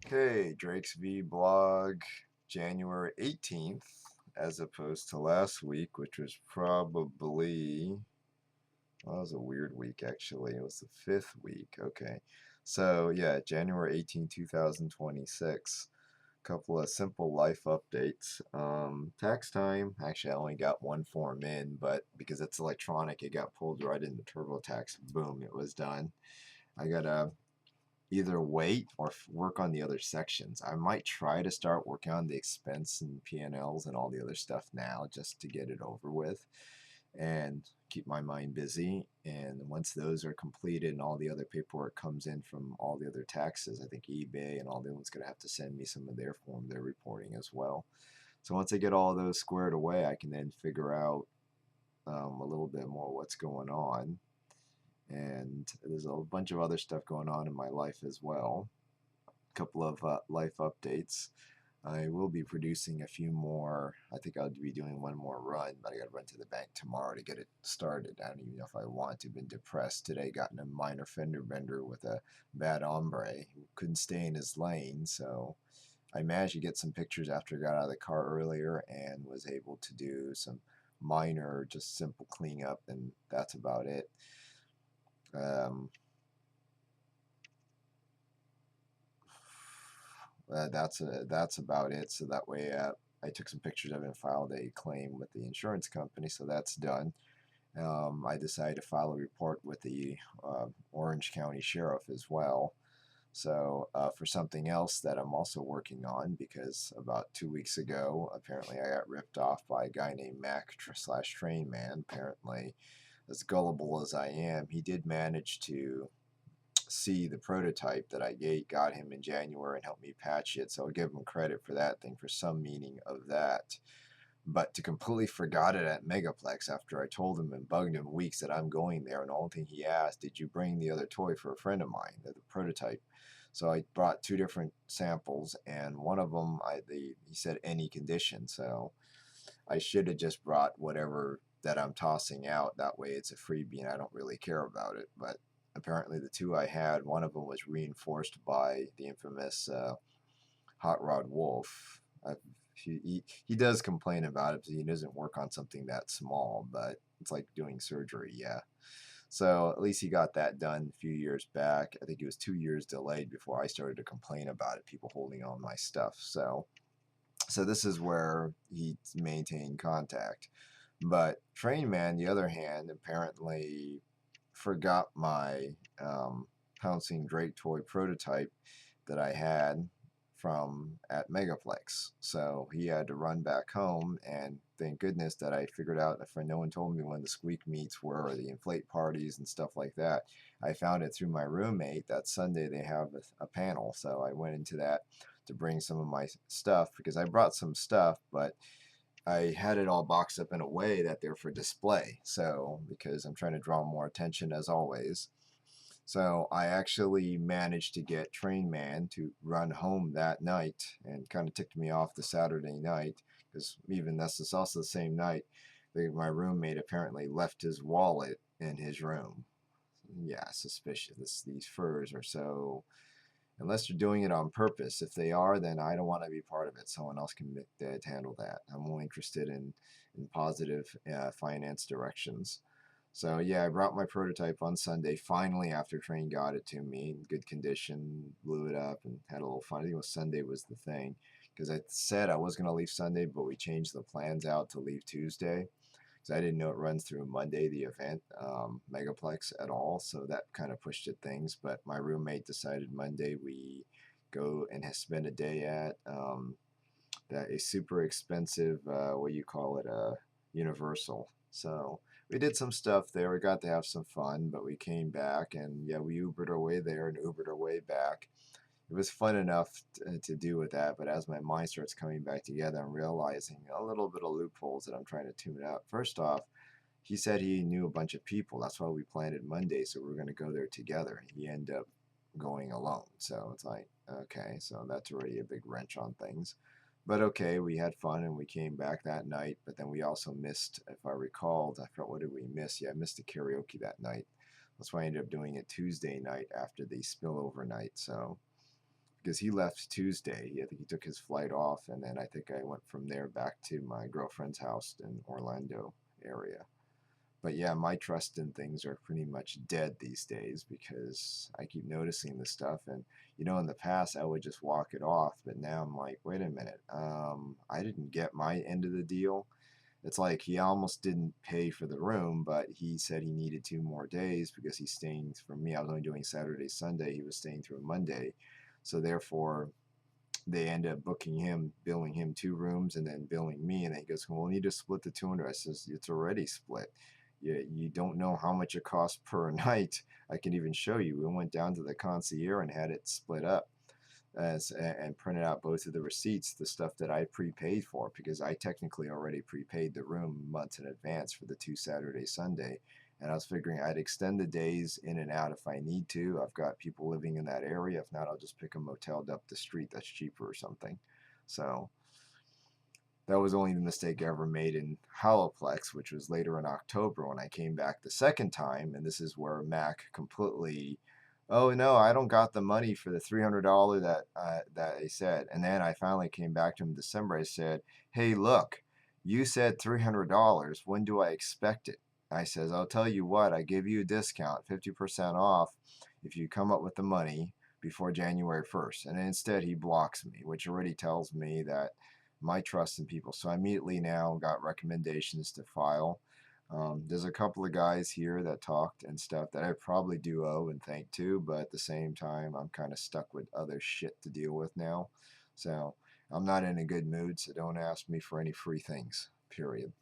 Okay, Drake's Vblog, January 18th, as opposed to last week, which was probably, well, it was a weird week actually. It was the fifth week. Okay, so yeah, January 18th, 2026. Couple of simple life updates. Tax time. Actually, I only got one form in, but because it's electronic, it got pulled right into TurboTax. Boom, it was done. I gotta either wait or work on the other sections. I might try to start working on the expense and P&Ls and all the other stuff now just to get it over with and keep my mind busy. And once those are completed and all the other paperwork comes in from all the other taxes, I think eBay and all the ones going to have to send me some of their form, their reporting as well. So once I get all those squared away, I can then figure out a little bit more what's going on, and there's a bunch of other stuff going on in my life as well. A couple of life updates. I will be producing a few more. I think I'll be doing one more run, but I got to run to the bank tomorrow to get it started. I don't even know if I want to. Been depressed today. Gotten a minor fender bender with a bad hombre who couldn't stay in his lane. So I managed to get some pictures after I got out of the car earlier and was able to do some minor, just simple cleanup, and that's about it. Um, that's about it. So that way, I took some pictures of it and filed a claim with the insurance company. So that's done. I decided to file a report with the Orange County Sheriff as well. So for something else that I'm also working on, because about 2 weeks ago, apparently I got ripped off by a guy named Mac slash Train Man. Apparently, as gullible as I am, he did manage to see the prototype that I got him in January and helped me patch it. So I'll give him credit for that thing, for some meaning of that. But to completely forgot it at Megaplex after I told him and bugged him weeks that I'm going there, and the only thing he asked, did you bring the other toy for a friend of mine, the prototype? So I brought two different samples, and one of them, he said any condition. So I should have just brought whatever that I'm tossing out. That way it's a freebie and I don't really care about it. But apparently the two I had, one of them was reinforced by the infamous Hot Rod Wolf. He does complain about it because he doesn't work on something that small, but it's like doing surgery, yeah. So at least he got that done a few years back. I think it was 2 years delayed before I started to complain about it, people holding on my stuff. So this is where he maintained contact. But Train Man, the other hand, apparently forgot my Pouncing Drake toy prototype that I had from at Megaplex. So he had to run back home, and thank goodness that I figured out that no one told me when the squeak meets were, or the inflate parties and stuff like that. I found it through my roommate. That Sunday they have a panel, so I went into that to bring some of my stuff, because I brought some stuff, but I had it all boxed up in a way that they're for display. So, because I'm trying to draw more attention as always. So, I actually managed to get Train Man to run home that night, and kind of ticked me off the Saturday night, because even this is also the same night my roommate apparently left his wallet in his room. Yeah, suspicious. These furs are so, unless they're doing it on purpose. If they are, then I don't want to be part of it. Someone else can handle that. I'm more interested in positive finance directions. So yeah, I brought my prototype on Sunday. Finally, after Train got it to me in good condition, blew it up, and had a little fun. I think it was Sunday was the thing, because I said I was going to leave Sunday, but we changed the plans out to leave Tuesday, because I didn't know it runs through Monday, the event, Megaplex at all. So that kind of pushed it things. But my roommate decided Monday we go and spend a day at that a super expensive, what do you call it, Universal. So we did some stuff there. We got to have some fun, but we came back, and yeah, we Ubered our way there and Ubered our way back. It was fun enough to do with that, but as my mind starts coming back together, I'm realizing a little bit of loopholes that I'm trying to tune out. First off, he said he knew a bunch of people. That's why we planned it Monday, so we are going to go there together. He ended up going alone. So it's like, okay, so that's already a big wrench on things. But okay, we had fun and we came back that night, but then we also missed, if I recalled, I forgot what did we miss? Yeah, I missed the karaoke that night. That's why I ended up doing it Tuesday night after the spillover night. So because he left Tuesday. I think he took his flight off, and then I think I went from there back to my girlfriend's house in Orlando area. But yeah, my trust in things are pretty much dead these days because I keep noticing this stuff. And in the past I would just walk it off, but now I'm like, wait a minute, I didn't get my end of the deal. It's like he almost didn't pay for the room, but he said he needed 2 more days because he's staying, for me, I was only doing Saturday, Sunday. He was staying through Monday. So therefore, they end up booking him, billing him 2 rooms, and then billing me. And then he goes, well, we need to split the 200. I says, it's already split. You don't know how much it costs per night. I can even show you. We went down to the concierge and had it split up and printed out both of the receipts, the stuff that I prepaid for, because I technically already prepaid the room months in advance for the 2 Saturday, Sunday. And I was figuring I'd extend the days in and out if I need to. I've got people living in that area. If not, I'll just pick a motel up the street that's cheaper or something. So that was only the mistake I ever made in Holoplex, which was later in October when I came back the second time. And this is where Mac completely, oh no, I don't got the money for the $300 that they said. And then I finally came back to him in December. I said, hey, look, you said $300. When do I expect it? I says, I'll tell you what, I give you a discount, 50% off, if you come up with the money before January 1st. And instead he blocks me, which already tells me that my trust in people. So I immediately now got recommendations to file. There's a couple of guys here that talked and stuff that I probably do owe and thank too, but at the same time, I'm kind of stuck with other shit to deal with now. So I'm not in a good mood, so don't ask me for any free things, period.